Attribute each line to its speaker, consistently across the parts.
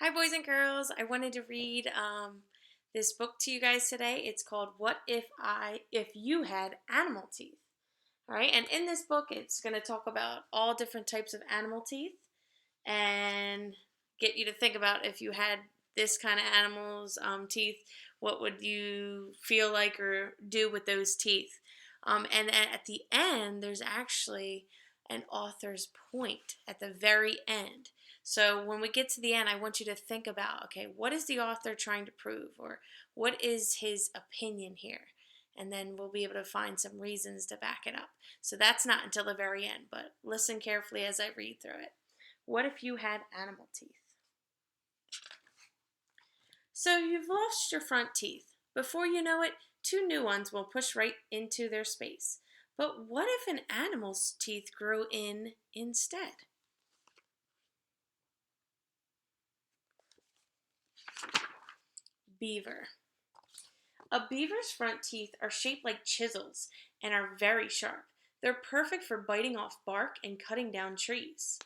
Speaker 1: Hi, boys and girls. I wanted to read this book to you guys today. It's called If You Had Animal Teeth?" All right, and in this book, it's going to talk about all different types of animal teeth and get you to think about if you had this kind of animal's teeth, what would you feel like or do with those teeth? And at the end, there's actually an author's point at the very end. So when we get to the end, I want you to think about, okay, what is the author trying to prove, or what is his opinion here? And then we'll be able to find some reasons to back it up. So that's not until the very end, but listen carefully as I read through it. What if you had animal teeth? So you've lost your front teeth. Before you know it, two new ones will push right into their space. But what if an animal's teeth grew in instead? Beaver. A beaver's front teeth are shaped like chisels and are very sharp. They're perfect for biting off bark and cutting down trees.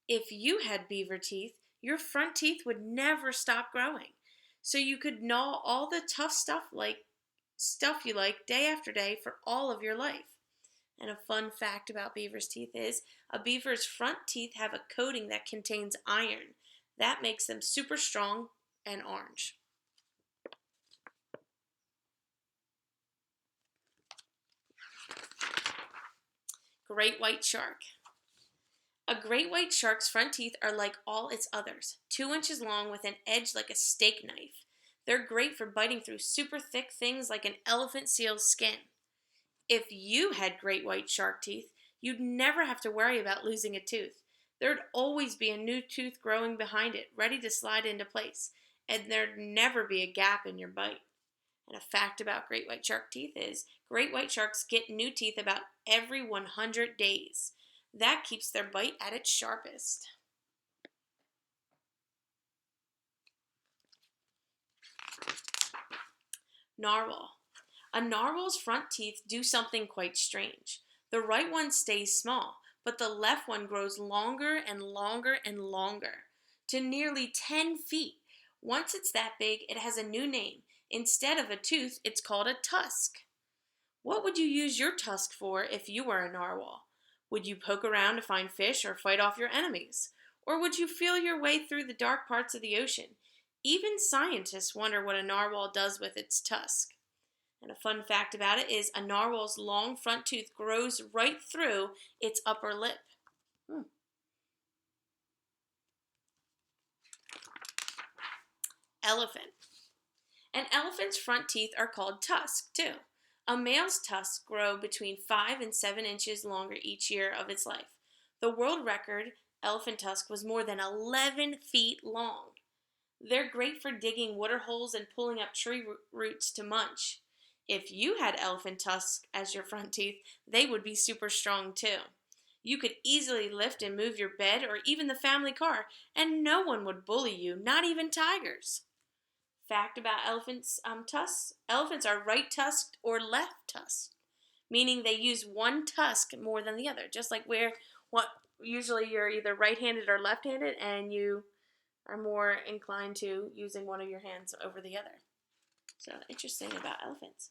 Speaker 1: If you had beaver teeth, your front teeth would never stop growing. So you could gnaw all the tough stuff you like day after day for all of your life. And a fun fact about beaver's teeth is a beaver's front teeth have a coating that contains iron. That makes them super strong and orange. Great white shark. A great white shark's front teeth are like all its others, 2 inches long with an edge like a steak knife. They're great for biting through super thick things like an elephant seal's skin. If you had great white shark teeth, you'd never have to worry about losing a tooth. There'd always be a new tooth growing behind it, ready to slide into place, and there'd never be a gap in your bite. And a fact about great white shark teeth is great white sharks get new teeth about every 100 days. That keeps their bite at its sharpest. Narwhal. A narwhal's front teeth do something quite strange. The right one stays small, but the left one grows longer and longer and longer, to nearly 10 feet. Once it's that big, it has a new name. Instead of a tooth, it's called a tusk. What would you use your tusk for if you were a narwhal? Would you poke around to find fish or fight off your enemies? Or would you feel your way through the dark parts of the ocean? Even scientists wonder what a narwhal does with its tusk. And a fun fact about it is a narwhal's long front tooth grows right through its upper lip. Elephant. An elephant's front teeth are called tusks, too. A male's tusks grow between 5 and 7 inches longer each year of its life. The world record elephant tusk was more than 11 feet long. They're great for digging water holes and pulling up tree roots to munch. If you had elephant tusks as your front teeth, they would be super strong too. You could easily lift and move your bed or even the family car, and no one would bully you, not even tigers. Fact about elephants' tusks: elephants are right tusked or left tusked, meaning they use one tusk more than the other. Just like what usually you're either right-handed or left-handed, and you are more inclined to using one of your hands over the other. So interesting about elephants.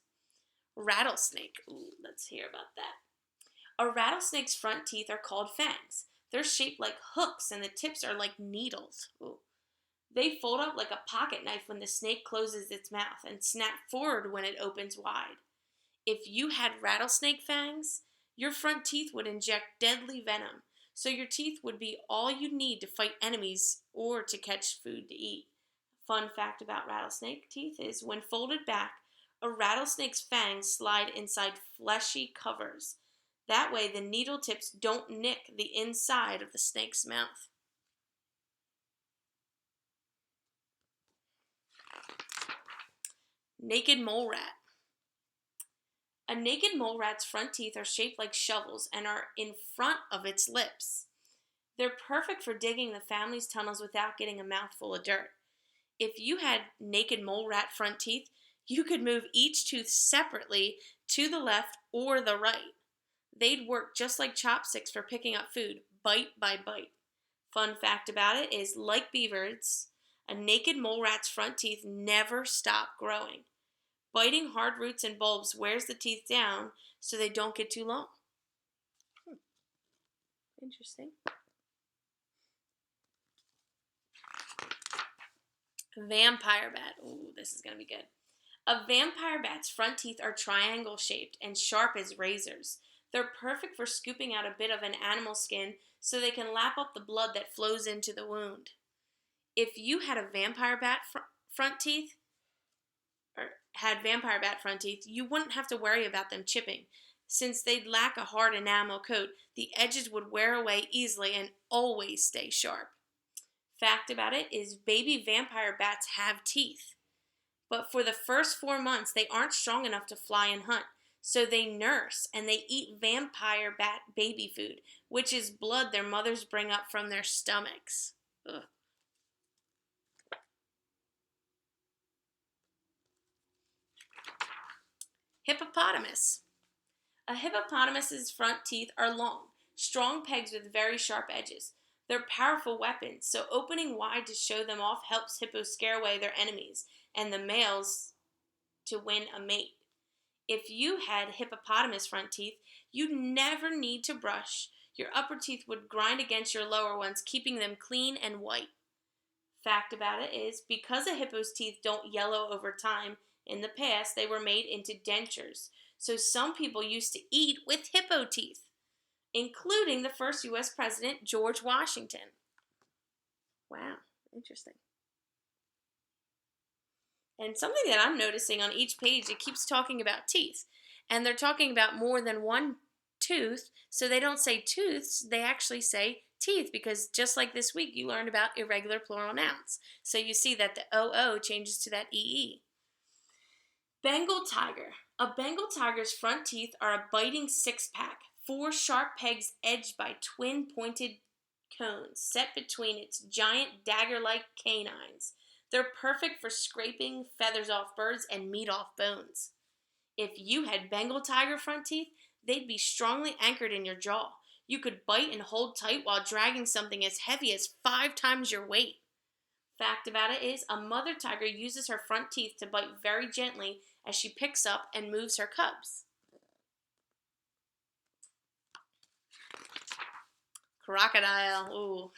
Speaker 1: Rattlesnake. Ooh, let's hear about that. A rattlesnake's front teeth are called fangs. They're shaped like hooks, and the tips are like needles. Ooh. They fold up like a pocket knife when the snake closes its mouth and snap forward when it opens wide. If you had rattlesnake fangs, your front teeth would inject deadly venom, so your teeth would be all you need to fight enemies or to catch food to eat. Fun fact about rattlesnake teeth is when folded back, a rattlesnake's fangs slide inside fleshy covers. That way the needle tips don't nick the inside of the snake's mouth. Naked mole rat. A naked mole rat's front teeth are shaped like shovels and are in front of its lips. They're perfect for digging the family's tunnels without getting a mouthful of dirt. If you had naked mole rat front teeth, you could move each tooth separately to the left or the right. They'd work just like chopsticks for picking up food, bite by bite. Fun fact about it is, like beavers, A naked mole rat's front teeth never stop growing. Biting hard roots and bulbs wears the teeth down so they don't get too long. Interesting. Vampire bat. Ooh, this is going to be good. A vampire bat's front teeth are triangle shaped and sharp as razors. They're perfect for scooping out a bit of an animal skin so they can lap up the blood that flows into the wound. If you had a vampire bat front teeth, or had vampire bat front teeth, you wouldn't have to worry about them chipping. Since they'd lack a hard enamel coat, the edges would wear away easily and always stay sharp. Fact about it is baby vampire bats have teeth. But for the first 4 months, they aren't strong enough to fly and hunt. So they nurse and they eat vampire bat baby food, which is blood their mothers bring up from their stomachs. Ugh. Hippopotamus. A hippopotamus's front teeth are long, strong pegs with very sharp edges. They're powerful weapons, so opening wide to show them off helps hippos scare away their enemies and the males to win a mate. If you had hippopotamus front teeth, you'd never need to brush. Your upper teeth would grind against your lower ones, keeping them clean and white. Fact about it is, because a hippo's teeth don't yellow over time, in the past they were made into dentures. So some people used to eat with hippo teeth, including the first U.S. President, George Washington. Wow, interesting. And something that I'm noticing on each page, it keeps talking about teeth. And they're talking about more than one tooth, so they don't say tooths, they actually say teeth, because just like this week, you learned about irregular plural nouns. So you see that the OO changes to that EE. Bengal tiger. A Bengal tiger's front teeth are a biting six-pack, 4 sharp pegs edged by twin pointed cones set between its giant dagger-like canines. They're perfect for scraping feathers off birds and meat off bones. If you had Bengal tiger front teeth, they'd be strongly anchored in your jaw. You could bite and hold tight while dragging something as heavy as 5 times your weight. Fact about it is, a mother tiger uses her front teeth to bite very gently as she picks up and moves her cubs. Crocodile. Ooh.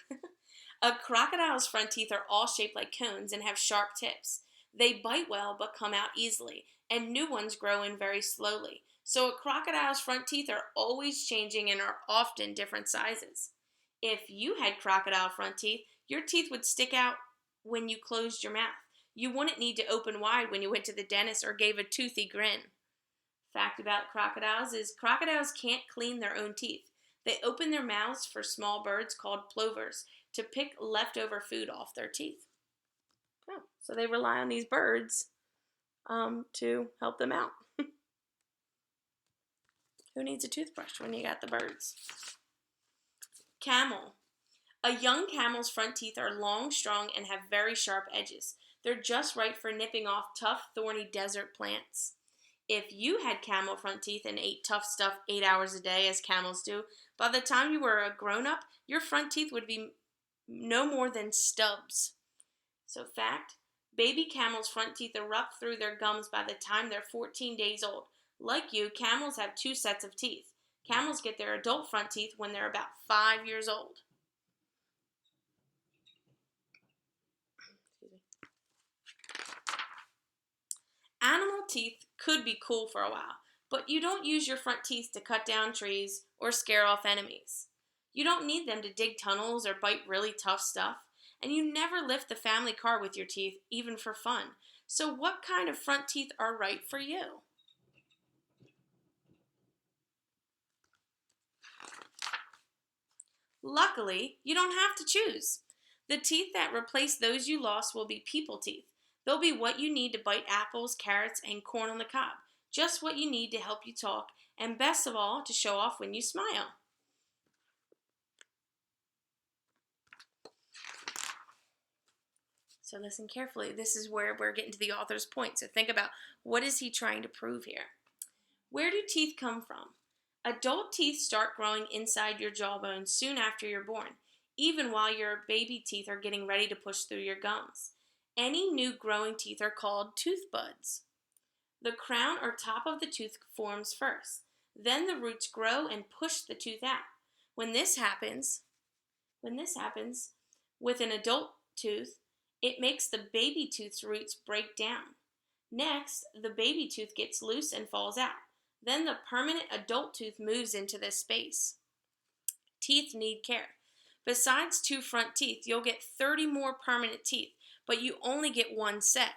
Speaker 1: A crocodile's front teeth are all shaped like cones and have sharp tips. They bite well but come out easily, and new ones grow in very slowly. So a crocodile's front teeth are always changing and are often different sizes. If you had crocodile front teeth, your teeth would stick out when you closed your mouth. You wouldn't need to open wide when you went to the dentist or gave a toothy grin. Fact about crocodiles is crocodiles can't clean their own teeth. They open their mouths for small birds called plovers to pick leftover food off their teeth. Oh, so they rely on these birds to help them out. Who needs a toothbrush when you got the birds? Camel. A young camel's front teeth are long, strong, and have very sharp edges. They're just right for nipping off tough, thorny desert plants. If you had camel front teeth and ate tough stuff 8 hours a day, as camels do, by the time you were a grown-up, your front teeth would be no more than stubs. So fact, baby camels' front teeth erupt through their gums by the time they're 14 days old. Like you, camels have 2 sets of teeth. Camels get their adult front teeth when they're about 5 years old. Animal teeth could be cool for a while, but you don't use your front teeth to cut down trees or scare off enemies. You don't need them to dig tunnels or bite really tough stuff, and you never lift the family car with your teeth, even for fun. So what kind of front teeth are right for you? Luckily, you don't have to choose. The teeth that replace those you lost will be people teeth. They'll be what you need to bite apples, carrots, and corn on the cob. Just what you need to help you talk, and best of all, to show off when you smile. So listen carefully. This is where we're getting to the author's point. So think about, what is he trying to prove here? Where do teeth come from? Adult teeth start growing inside your jawbone soon after you're born, even while your baby teeth are getting ready to push through your gums. Any new growing teeth are called tooth buds. The crown or top of the tooth forms first. Then the roots grow and push the tooth out. When this happens, with an adult tooth, it makes the baby tooth's roots break down. Next, the baby tooth gets loose and falls out. Then the permanent adult tooth moves into this space. Teeth need care. Besides 2 front teeth, you'll get 30 more permanent teeth, but you only get 1 set,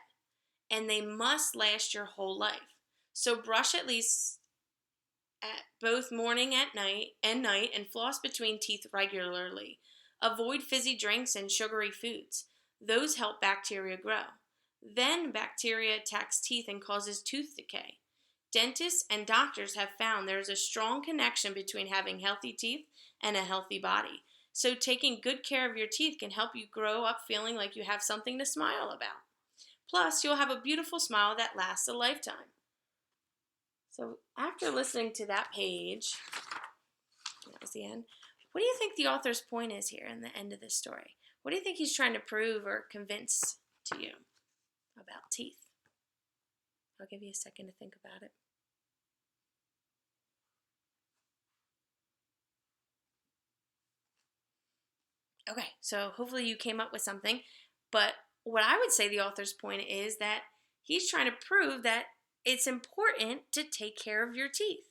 Speaker 1: and they must last your whole life. So brush at least at both morning and night and floss between teeth regularly. Avoid fizzy drinks and sugary foods. Those help bacteria grow. Then bacteria attacks teeth and causes tooth decay. Dentists and doctors have found there is a strong connection between having healthy teeth and a healthy body. So taking good care of your teeth can help you grow up feeling like you have something to smile about. Plus, you'll have a beautiful smile that lasts a lifetime. So after listening to that page, that was the end, what do you think the author's point is here in the end of this story? What do you think he's trying to prove or convince to you about teeth? I'll give you a second to think about it. Okay, so hopefully you came up with something, but what I would say the author's point is that he's trying to prove that it's important to take care of your teeth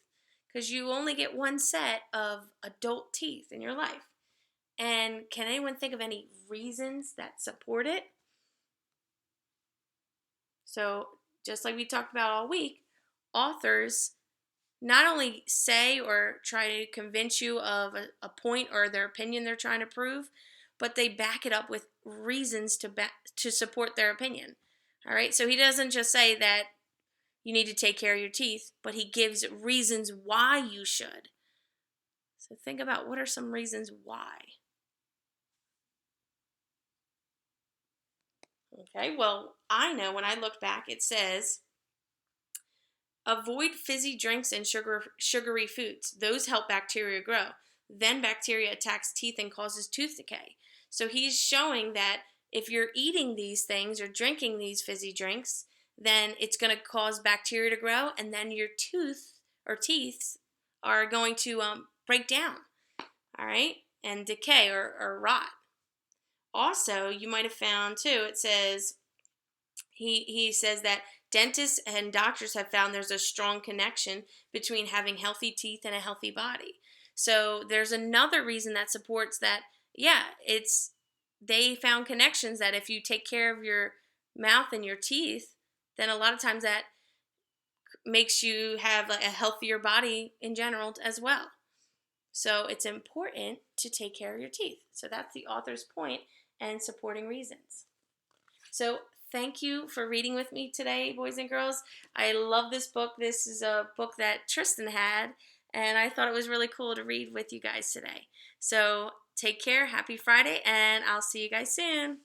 Speaker 1: because you only get 1 set of adult teeth in your life. And can anyone think of any reasons that support it? So just like we talked about all week, authors not only say or try to convince you of a point or their opinion they're trying to prove, but they back it up with reasons to support their opinion. All right, so he doesn't just say that you need to take care of your teeth, but he gives reasons why you should. So think about what are some reasons why. Okay, well, I know when I look back, it says, avoid fizzy drinks and sugary foods. Those help bacteria grow. Then bacteria attacks teeth and causes tooth decay. So he's showing that if you're eating these things or drinking these fizzy drinks, then it's going to cause bacteria to grow, and then your tooth or teeth are going to break down, all right, and decay or rot. Also, you might have found too, it says, he says that dentists and doctors have found there's a strong connection between having healthy teeth and a healthy body. So there's another reason that supports that, they found connections that if you take care of your mouth and your teeth, then a lot of times that makes you have a healthier body in general as well. So it's important to take care of your teeth. So that's the author's point and supporting reasons. So thank you for reading with me today, boys and girls. I love this book. This is a book that Tristan had, and I thought it was really cool to read with you guys today. So take care. Happy Friday, and I'll see you guys soon.